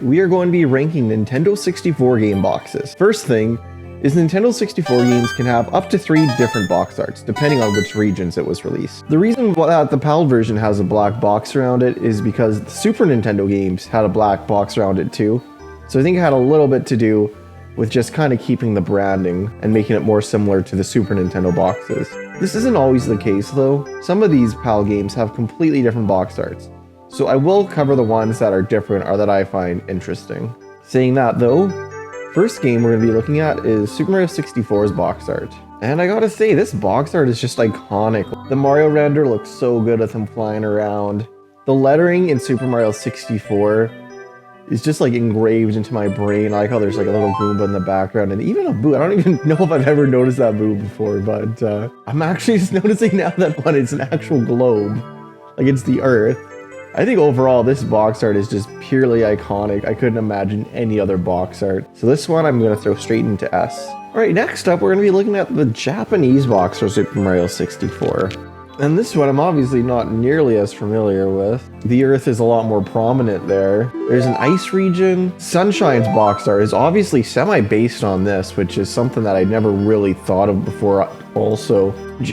We are going to be ranking Nintendo 64 game boxes. First thing is Nintendo 64 games can have up to 3 different box arts, depending on which regions it was released. The reason that the PAL version has a black box around it is because the Super Nintendo games had a black box around it too. So I think it had a little bit to do with just kind of keeping the branding and making it more similar to the Super Nintendo boxes. This isn't always the case though. Some of these PAL games have completely different box arts. So I will cover the ones that are different or that I find interesting. Saying that though, first game we're going to be looking at is Super Mario 64's box art. And I gotta say, this box art is just iconic. The Mario render looks so good with him flying around. The lettering in Super Mario 64 is just like engraved into my brain. I like how there's like a little Goomba in the background and even a boo. I don't even know if I've ever noticed that boo before, but I'm actually just noticing now that one, it's an actual globe. Like it's the Earth. I think overall this box art is just purely iconic. I couldn't imagine any other box art. So this one I'm going to throw straight into S. Alright, next up we're going to be looking at the Japanese box for Super Mario 64. And this one I'm obviously not nearly as familiar with. The Earth is a lot more prominent there. There's an ice region. Sunshine's box art is obviously semi-based on this, which is something that I never really thought of before also.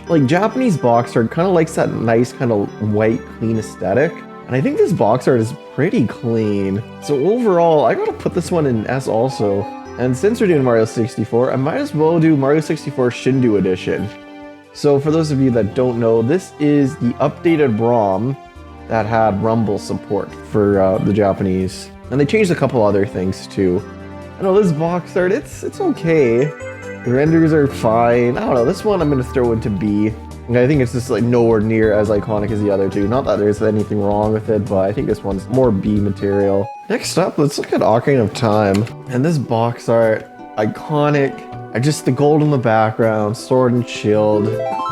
Like Japanese box art kind of likes that nice kind of white clean aesthetic. And I think this box art is pretty clean. So overall, I gotta put this one in S also. And since we're doing Mario 64, I might as well do Mario 64 Shindou Edition. So for those of you that don't know, this is the updated ROM that had Rumble support for the Japanese. And they changed a couple other things too. I know this box art, it's okay. The renders are fine. I don't know, this one I'm gonna throw into B. I think it's just like nowhere near as iconic as the other two. Not that there's anything wrong with it, but I think this one's more B material. Next up, let's look at Ocarina of Time. And this box art, iconic. The gold in the background, sword and shield.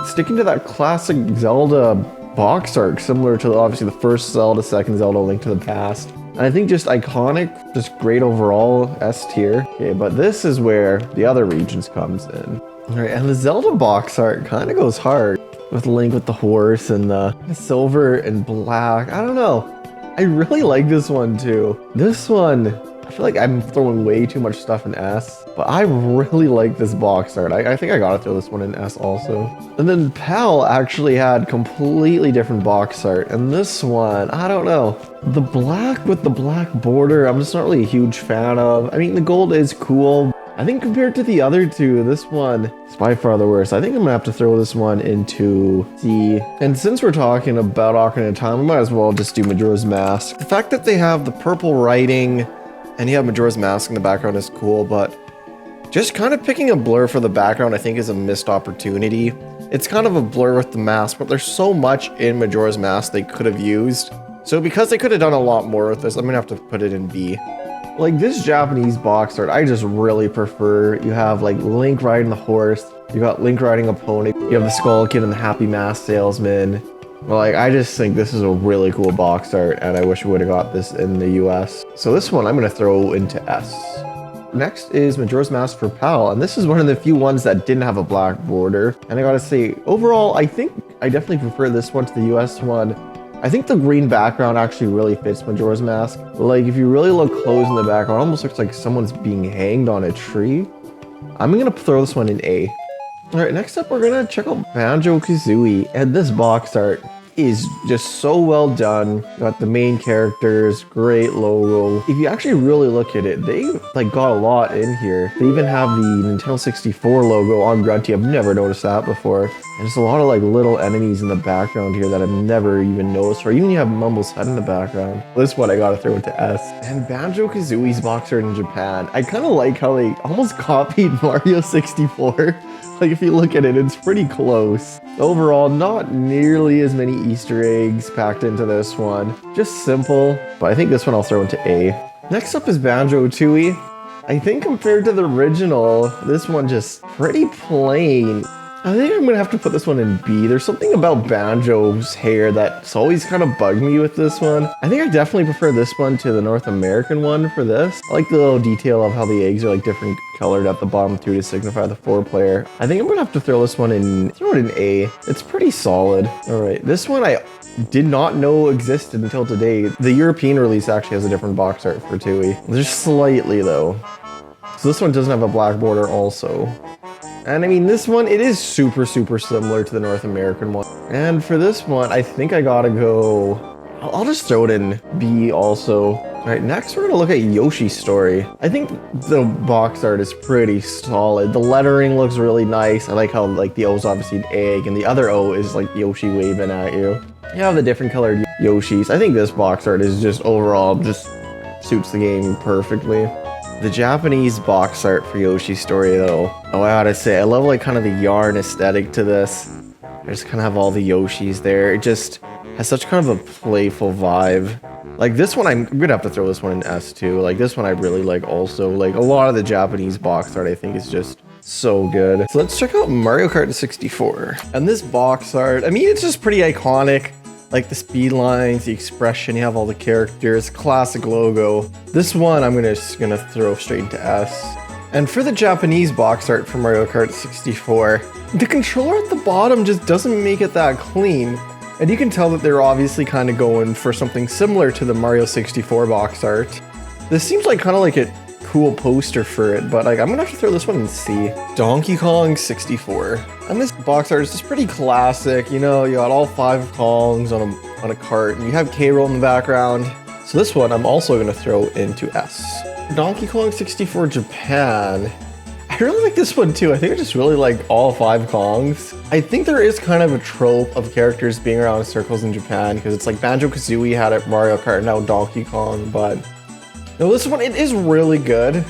Sticking to that classic Zelda box art, similar to obviously the first Zelda, second Zelda, Link to the Past. And I think just iconic, just great overall, S tier. Okay, but this is where the other regions comes in. Alright, and the Zelda box art kind of goes hard. With Link with the horse and the silver and black. I don't know. I really like this one too. This one, I feel like I'm throwing way too much stuff in S. But I really like this box art. I think I gotta throw this one in S also. And then PAL actually had completely different box art. And this one, I don't know. The black with the black border, I'm just not really a huge fan of. I mean, the gold is cool. I think compared to the other two, this one is by far the worst. I think I'm gonna have to throw this one into C. And since we're talking about Ocarina of Time, we might as well just do Majora's Mask. The fact that they have the purple writing and you have Majora's Mask in the background is cool, but just kind of picking a blur for the background I think is a missed opportunity. It's kind of a blur with the mask, but there's so much in Majora's Mask they could have used. So because they could have done a lot more with this, I'm gonna have to put it in B. Like this Japanese box art, I just really prefer. You have like Link riding the horse, you got Link riding a pony, you have the Skull Kid and the Happy Mask Salesman. But like, I just think this is a really cool box art and I wish we would have got this in the US. So this one I'm gonna throw into S. Next is Majora's Mask for PAL, and this is one of the few ones that didn't have a black border. And I gotta say, overall, I think I definitely prefer this one to the US one. I think the green background actually really fits Majora's Mask. Like, if you really look close in the background, it almost looks like someone's being hanged on a tree. I'm gonna throw this one in A. Alright, next up we're gonna check out Banjo-Kazooie, and this box art is just so well done. Got the main characters, great logo. If you actually really look at it, they like got a lot in here. They even have the Nintendo 64 logo on Grunty. I've never noticed that before. And there's a lot of like little enemies in the background here that I've never even noticed, or even you have Mumble's head in the background. This one I gotta throw into S. And Banjo-Kazooie's box art in Japan. I kind of like how they almost copied Mario 64. Like if you look at it, it's pretty close. Overall, not nearly as many Easter eggs packed into this one. Just simple, but I think this one I'll throw into A. Next up is Banjo-Tooie. I think compared to the original, this one just pretty plain. I think I'm gonna have to put this one in B. There's something about Banjo's hair that's always kind of bugged me with this one. I think I definitely prefer this one to the North American one for this. I like the little detail of how the eggs are like different colored at the bottom too to signify the 4-player. I think I'm gonna have to throw this one in, A. It's pretty solid. All right, this one I did not know existed until today. The European release actually has a different box art for Tooie. Just slightly though. So this one doesn't have a black border also. And I mean, this one, it is super similar to the North American one. And for this one, I think I gotta go, I'll just throw it in B also. All right, next we're gonna look at Yoshi's story. I think the box art is pretty solid. The lettering looks really nice. I like how like the O is obviously an egg and the other O is like Yoshi waving at you. You have the different colored Yoshis. I think this box art is just overall just suits the game perfectly. The Japanese box art for Yoshi's story though, oh, I gotta say, I love like kind of the yarn aesthetic to this. I just kind of have all the Yoshis there. It just has such kind of a playful vibe. Like this one, I'm gonna have to throw this one in S too. Like this one I really like also. Like a lot of the Japanese box art I think is just so good. So let's check out Mario Kart 64. And this box art, I mean, it's just pretty iconic. Like the speed lines, the expression, you have all the characters, classic logo. This one I'm just gonna throw straight into S. And for the Japanese box art for Mario Kart 64, the controller at the bottom just doesn't make it that clean. And you can tell that they're obviously kind of going for something similar to the Mario 64 box art. This seems like kind of like a cool poster for it, but like I'm gonna have to throw this one in C. Donkey Kong 64. And this box art is just pretty classic. You know, you got all 5 Kongs on a cart, and you have K-Rool in the background. So this one I'm also gonna throw into S. Donkey Kong 64 Japan. I really like this one too. I think I just really like all 5 Kongs. I think there is kind of a trope of characters being around in circles in Japan because it's like Banjo-Kazooie had it, Mario Kart, now Donkey Kong, but no, this one, it is really good.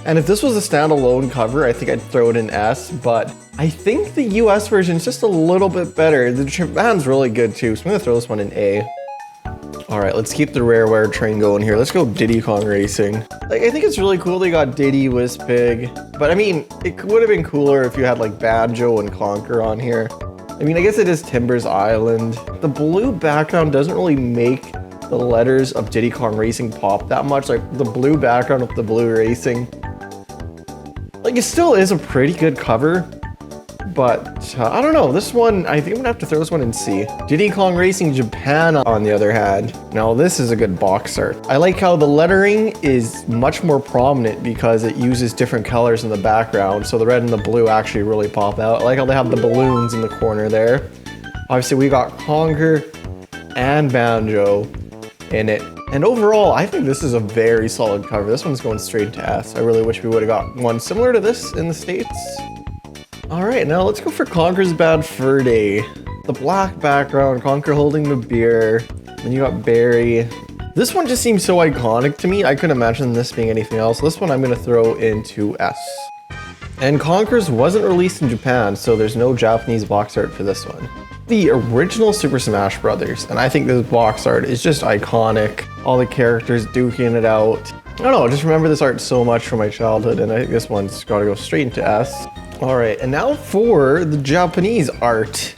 And if this was a standalone cover, I think I'd throw it in S, but I think the US version is just a little bit better. The Japan's really good too, so I'm gonna throw this one in A. All right, let's keep the Rareware train going here. Let's go Diddy Kong Racing. Like, I think it's really cool they got Diddy, Whispig, but I mean, it would have been cooler if you had like Banjo and Conker on here. I mean, I guess it is Timber's Island. The blue background doesn't really make the letters of Diddy Kong Racing pop that much. Like the blue background with the blue racing. Like it still is a pretty good cover, but I don't know. This one, I think I'm gonna have to throw this one in C. Diddy Kong Racing Japan, on the other hand. Now this is a good box art. I like how the lettering is much more prominent because it uses different colors in the background. So the red and the blue actually really pop out. I like how they have the balloons in the corner there. Obviously we got Conker and Banjo in it. And overall, I think this is a very solid cover. This one's going straight to S. I really wish we would have got one similar to this in the States. All right, now let's go for Conker's Bad Fur Day. The black background, Conker holding the beer. Then you got Barry. This one just seems so iconic to me. I couldn't imagine this being anything else. This one I'm gonna throw into S. And Conker's wasn't released in Japan, so there's no Japanese box art for this one. The original Super Smash Brothers, and I think this box art is just iconic. All the characters duking it out. I don't know, I just remember this art so much from my childhood, and I think this one's gotta go straight into S. All right, and now for the Japanese art.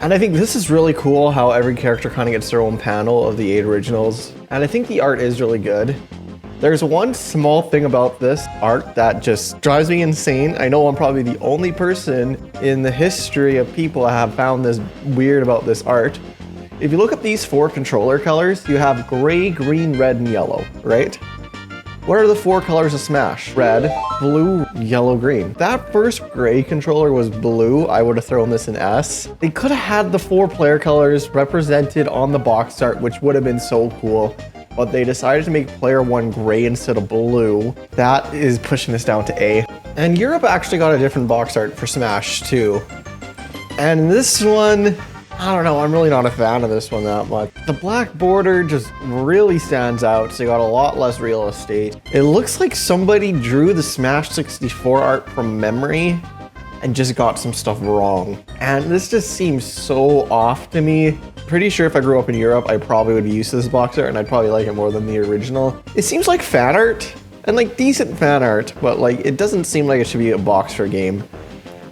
And I think this is really cool how every character kind of gets their own panel of the 8 originals. And I think the art is really good. There's one small thing about this art that just drives me insane. I know I'm probably the only person in the history of people that have found this weird about this art. If you look at these 4 controller colors, you have gray, green, red, and yellow, right? What are the 4 colors of Smash? Red, blue, yellow, green. That first gray controller was blue. I would have thrown this in S. They could have had the 4 player colors represented on the box art, which would have been so cool. But they decided to make player 1 gray instead of blue. That is pushing this down to A. And Europe actually got a different box art for Smash too. And this one, I don't know, I'm really not a fan of this one that much. The black border just really stands out, so you got a lot less real estate. It looks like somebody drew the Smash 64 art from memory and just got some stuff wrong. And this just seems so off to me. Pretty sure if I grew up in Europe, I probably would be used to this box art and I'd probably like it more than the original. It seems like fan art, and like decent fan art, but like it doesn't seem like it should be a box for a game.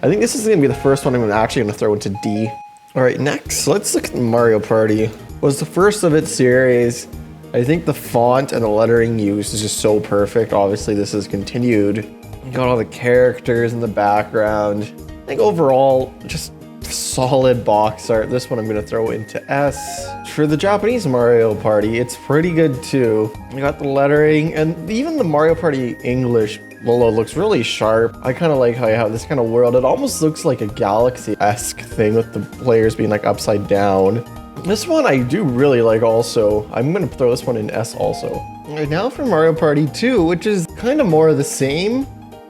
I think this is gonna be the first one I'm actually gonna throw into D. All right, next, let's look at Mario Party. Was the first of its series. I think the font and the lettering used is just so perfect. Obviously, this is continued. You got all the characters in the background. I think overall, just solid box art. This one I'm gonna throw into S. For the Japanese Mario Party, it's pretty good too. You got the lettering, and even the Mario Party English logo looks really sharp. I kind of like how you have this kind of world. It almost looks like a Galaxy-esque thing with the players being like upside down. This one I do really like also. I'm gonna throw this one in S also. Right now for Mario Party 2, which is kind of more of the same.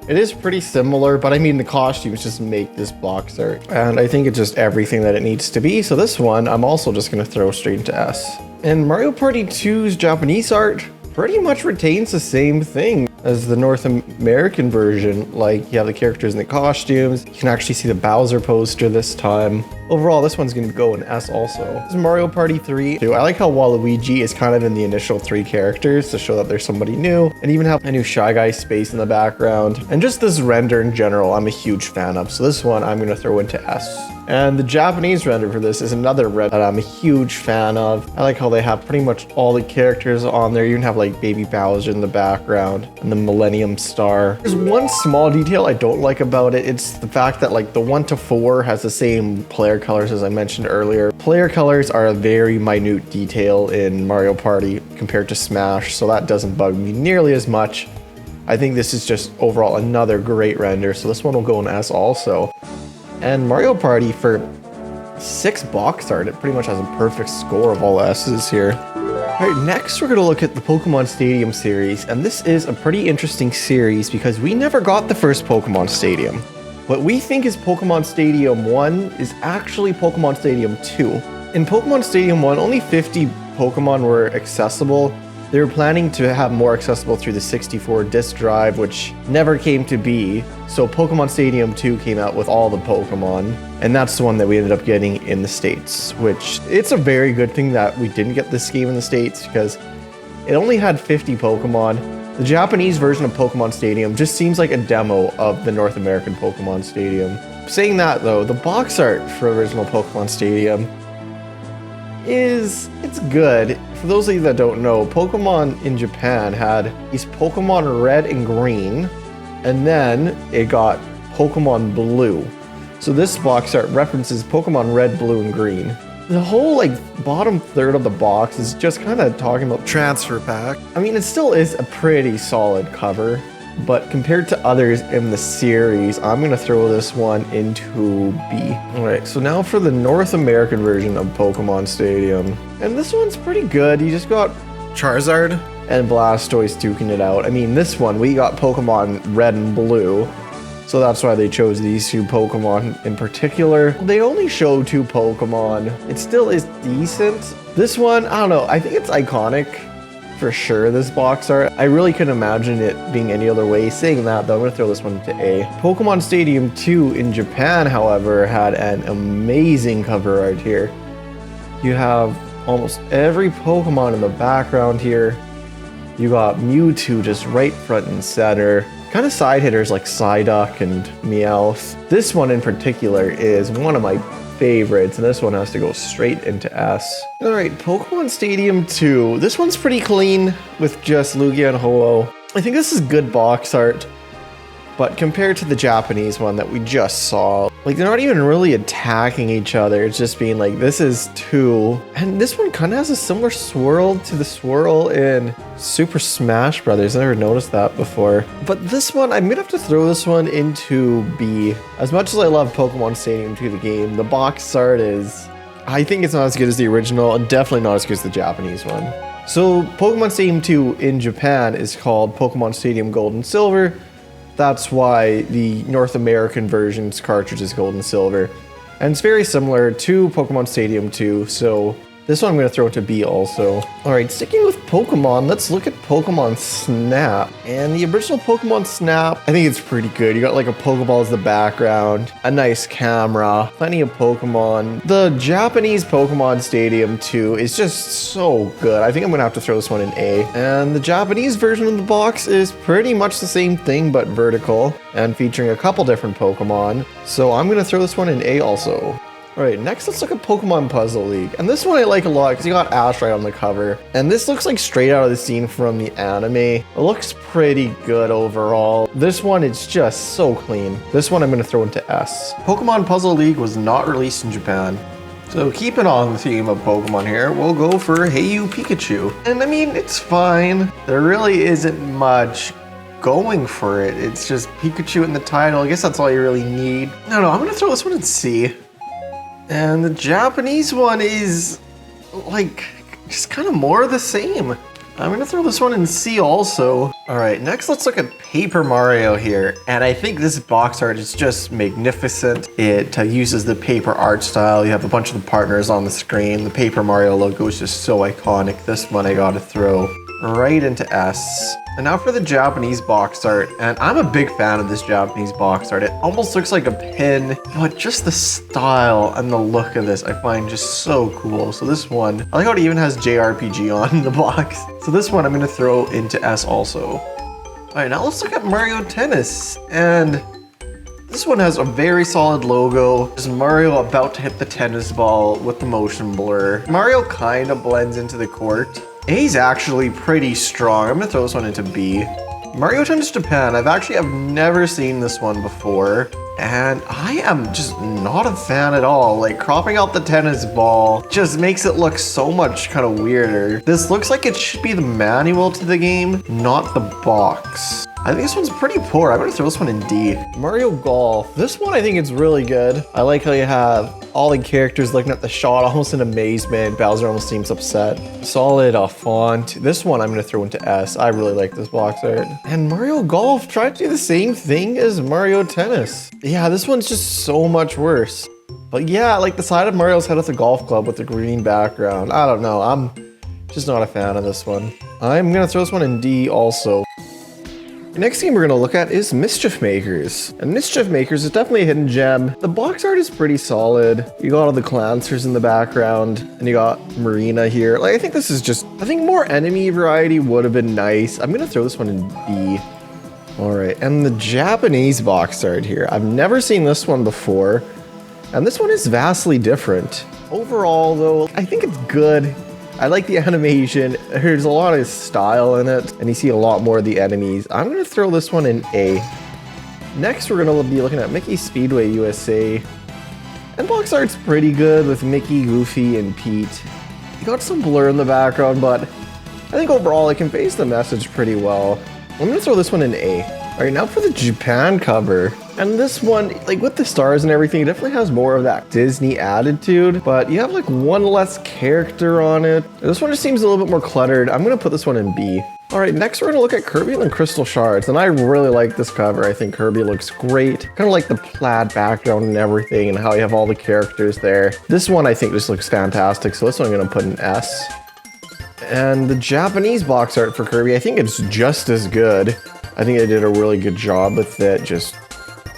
It is pretty similar, but I mean the costumes just make this box art. And I think it's just everything that it needs to be. So this one, I'm also just gonna throw straight into S. And Mario Party 2's Japanese art pretty much retains the same thing as the North American version. Like, you have the characters in the costumes. You can actually see the Bowser poster this time. Overall, this one's gonna go in S also. This is Mario Party 3. I like how Waluigi is kind of in the initial 3 characters to show that there's somebody new, and even have a new Shy Guy space in the background. And just this render in general, I'm a huge fan of. So this one, I'm gonna throw into S. And the Japanese render for this is another render that I'm a huge fan of. I like how they have pretty much all the characters on there. You can have like Baby Bowser in the background and the Millennium Star. There's one small detail I don't like about it. It's the fact that like the 1 to 4 has the same player colors as I mentioned earlier. Player colors are a very minute detail in Mario Party compared to Smash, so that doesn't bug me nearly as much. I think this is just overall another great render, so this one will go in S also. And Mario Party, for 6 box art, it pretty much has a perfect score of all S's here. All right, next we're gonna look at the Pokémon Stadium series, and this is a pretty interesting series because we never got the first Pokémon Stadium. What we think is Pokémon Stadium 1 is actually Pokémon Stadium 2. In Pokémon Stadium 1, only 50 Pokémon were accessible. They were planning to have more accessible through the 64 disk drive, which never came to be. So Pokémon Stadium 2 came out with all the Pokémon, and that's the one that we ended up getting in the States, which it's a very good thing that we didn't get this game in the States because it only had 50 Pokémon. The Japanese version of Pokémon Stadium just seems like a demo of the North American Pokémon Stadium. Saying that though, the box art for original Pokémon Stadium it's good. For those of you that don't know, Pokemon in Japan had these Pokemon Red and Green, and then it got Pokemon Blue. So this box art references Pokemon Red, Blue, and Green. The whole like bottom third of the box is just kind of talking about transfer pack. I mean, it still is a pretty solid cover, but compared to others in the series, I'm gonna throw this one into B. All right, so now for the North American version of Pokemon Stadium. And this one's pretty good. You just got Charizard and Blastoise duking it out. I mean, this one, we got Pokemon Red and Blue, so that's why they chose these 2 Pokemon in particular. They only show 2 Pokemon. It still is decent. This one, I don't know, I think it's iconic. For sure, this box art. I really couldn't imagine it being any other way. Saying that, though, I'm going to throw this one into A. Pokémon Stadium 2 in Japan, however, had an amazing cover art here. You have almost every Pokemon in the background here. You got Mewtwo just right front and center. Kind of side hitters like Psyduck and Meowth. This one in particular is one of my favorites, and this one has to go straight into S. All right, Pokemon Stadium 2. This one's pretty clean with just Lugia and Ho-Oh. I think this is good box art, but compared to the Japanese one that we just saw, like they're not even really attacking each other. It's just being like, this is 2. And this one kind of has a similar swirl to the swirl in Super Smash Brothers. I never noticed that before. But this one, I'm gonna have to throw this one into B. As much as I love Pokemon Stadium 2, the game, the box art is, I think it's not as good as the original, and definitely not as good as the Japanese one. So Pokemon Stadium 2 in Japan is called Pokemon Stadium Gold and Silver. That's why the North American version's cartridge is gold and silver. And it's very similar to Pokemon Stadium 2, so This one I'm going to throw to B also. All right, sticking with Pokemon, let's look at Pokemon Snap. And the original Pokemon Snap, I think it's pretty good. You got like a Pokeball as the background, a nice camera, plenty of Pokemon. The Japanese Pokémon Stadium 2 is just so good. I think I'm going to have to throw this one in A. And the Japanese version of the box is pretty much the same thing, but vertical and featuring a couple different Pokemon. So I'm going to throw this one in A also. All right, next let's look at Pokemon Puzzle League. And this one I like a lot because you got Ash right on the cover. And this looks like straight out of the scene from the anime. It looks pretty good overall. This one is just so clean. This one I'm going to throw into S. Pokemon Puzzle League was not released in Japan. So keeping on the theme of Pokemon here, we'll go for Hey You Pikachu. And I mean, it's fine. There really isn't much going for it. It's just Pikachu in the title. I guess that's all you really need. No, I'm going to throw this one in C. And the Japanese one is like just kind of more of the same. I'm gonna throw this one in C also. All right, next let's look at Paper Mario here. And I think this box art is just magnificent. It uses the paper art style. You have a bunch of the partners on the screen. The Paper Mario logo is just so iconic. This one I gotta throw right into S. And now for the Japanese box art, and I'm a big fan of this Japanese box art. It almost looks like a pin, but just the style and the look of this I find just so cool. So this one, I like how it even has JRPG on the box. So this one I'm gonna throw into S also. All right, now let's look at Mario Tennis. And this one has a very solid logo. There's Mario about to hit the tennis ball with the motion blur. Mario kind of blends into the court. A's actually pretty strong. I'm gonna throw this one into B. Mario Tennis Japan, I've never seen this one before. And I am just not a fan at all. Like cropping out the tennis ball just makes it look so much kind of weirder. This looks like it should be the manual to the game, not the box. I think this one's pretty poor. I'm gonna throw this one in D. Mario Golf. This one I think is really good. I like how you have all the characters looking at the shot almost in amazement. Bowser almost seems upset. Solid font. This one I'm gonna throw into S. I really like this box art. And Mario Golf tried to do the same thing as Mario Tennis. Yeah, this one's just so much worse. But yeah, like the side of Mario's head with the golf club with the green background. I don't know. I'm just not a fan of this one. I'm gonna throw this one in D also. The next game we're going to look at is Mischief Makers. And Mischief Makers is definitely a hidden gem. The box art is pretty solid. You got all the Clancers in the background, and you got Marina here. Like, I think this is just, I think more enemy variety would have been nice. I'm going to throw this one in B. All right, and the Japanese box art here. I've never seen this one before, and this one is vastly different. Overall, though, I think it's good. I like the animation. There's a lot of style in it, and you see a lot more of the enemies. I'm going to throw this one in A. Next, we're going to be looking at Mickey Speedway USA. And box art's pretty good with Mickey, Goofy, and Pete. You got some blur in the background, but I think overall it conveys the message pretty well. I'm going to throw this one in A. All right, now for the Japan cover. And this one, like with the stars and everything, it definitely has more of that Disney attitude, but you have like one less character on it. This one just seems a little bit more cluttered. I'm gonna put this one in B. All right, next we're gonna look at Kirby and Crystal Shards, and I really like this cover. I think Kirby looks great. Kind of like the plaid background and everything, and how you have all the characters there. This one I think just looks fantastic, so this one I'm gonna put in S. And the Japanese box art for Kirby, I think it's just as good. I think they did a really good job with it, just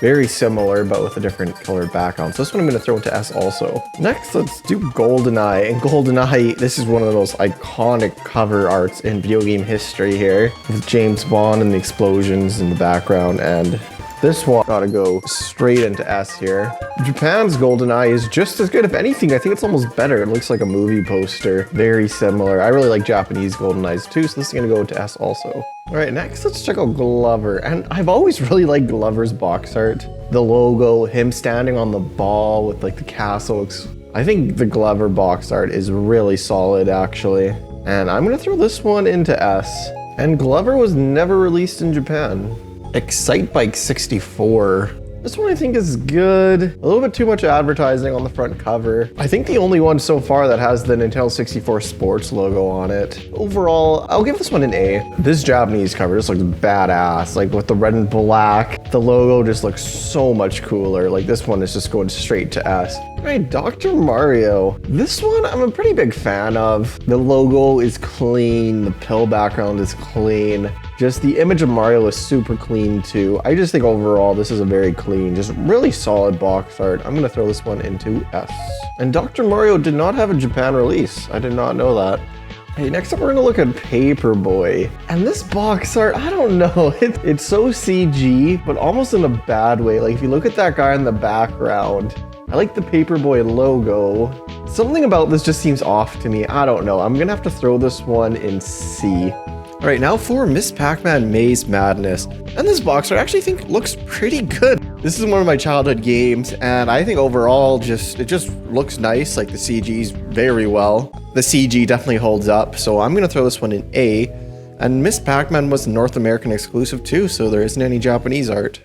very similar, but with a different colored background. So this one I'm going to throw into S also. Next, let's do GoldenEye. And GoldenEye, this is one of the most iconic cover arts in video game history here, with James Bond and the explosions in the background. And this one gotta go straight into S here. Japan's GoldenEye is just as good. If anything, I think it's almost better. It looks like a movie poster. Very similar. I really like Japanese GoldenEyes too, so this is gonna go into S also. All right, next let's check out Glover. And I've always really liked Glover's box art. The logo, him standing on the ball with like the castle. I think the Glover box art is really solid actually. And I'm gonna throw this one into S. And Glover was never released in Japan. ExciteBike 64. This one I think is good. A little bit too much advertising on the front cover. I think the only one so far that has the Nintendo 64 Sports logo on it. Overall, I'll give this one an A. This Japanese cover just looks badass, like with the red and black. The logo just looks so much cooler. Like this one is just going straight to S. All right, Dr. Mario. This one I'm a pretty big fan of. The logo is clean. The pill background is clean. Just the image of Mario is super clean too. I just think overall this is a very clean, just really solid box art. I'm gonna throw this one into S. And Dr. Mario did not have a Japan release. I did not know that. Hey, next up we're gonna look at PaperBoy. And this box art, I don't know, it's so CG, but almost in a bad way. Like if you look at that guy in the background, I like the PaperBoy logo. Something about this just seems off to me. I don't know. I'm gonna have to throw this one in C. All right, now for Miss Pac-Man Maze Madness. And this box art I actually think looks pretty good. This is one of my childhood games, and I think overall it just looks nice. Like the CG's very well. The CG definitely holds up, so I'm gonna throw this one in A. And Miss Pac-Man was a North American exclusive too, so there isn't any Japanese art.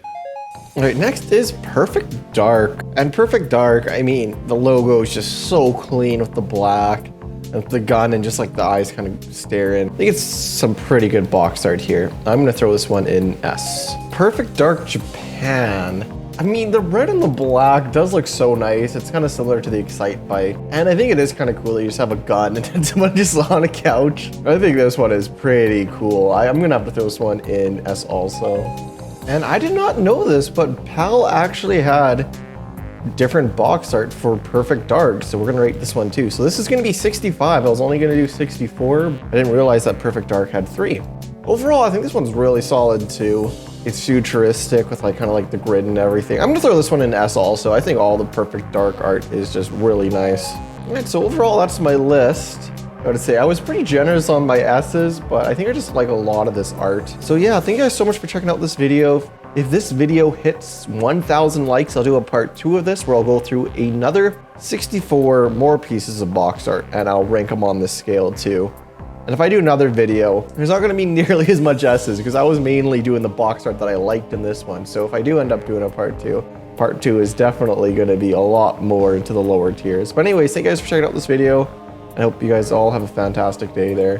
All right, next is Perfect Dark. And Perfect Dark, I mean, the logo is just so clean with the black. With the gun and just like the eyes kind of stare in. I think it's some pretty good box art here. I'm gonna throw this one in S. Perfect Dark Japan. I mean, the red and the black does look so nice. It's kind of similar to the ExciteBike. And I think it is kind of cool that you just have a gun and then someone just on a couch. I think this one is pretty cool. I'm gonna have to throw this one in S also. And I did not know this, but PAL actually had different box art for Perfect Dark, so we're gonna rate this one too. So this is gonna be 65. I was only gonna do 64. I didn't realize that Perfect Dark had 3. Overall, I think this one's really solid too. It's futuristic with like kind of like the grid and everything. I'm gonna throw this one in S also. I think all the Perfect Dark art is just really nice. All right, so overall that's my list. I would say I was pretty generous on my S's, but I think I just like a lot of this art. So yeah, thank you guys so much for checking out this video. If this video hits 1,000 likes, I'll do a part 2 of this where I'll go through another 64 more pieces of box art and I'll rank them on this scale too. And if I do another video, there's not gonna be nearly as much S's because I was mainly doing the box art that I liked in this one. So if I do end up doing a part 2 is definitely gonna be a lot more into the lower tiers. But anyways, thank you guys for checking out this video. I hope you guys all have a fantastic day there.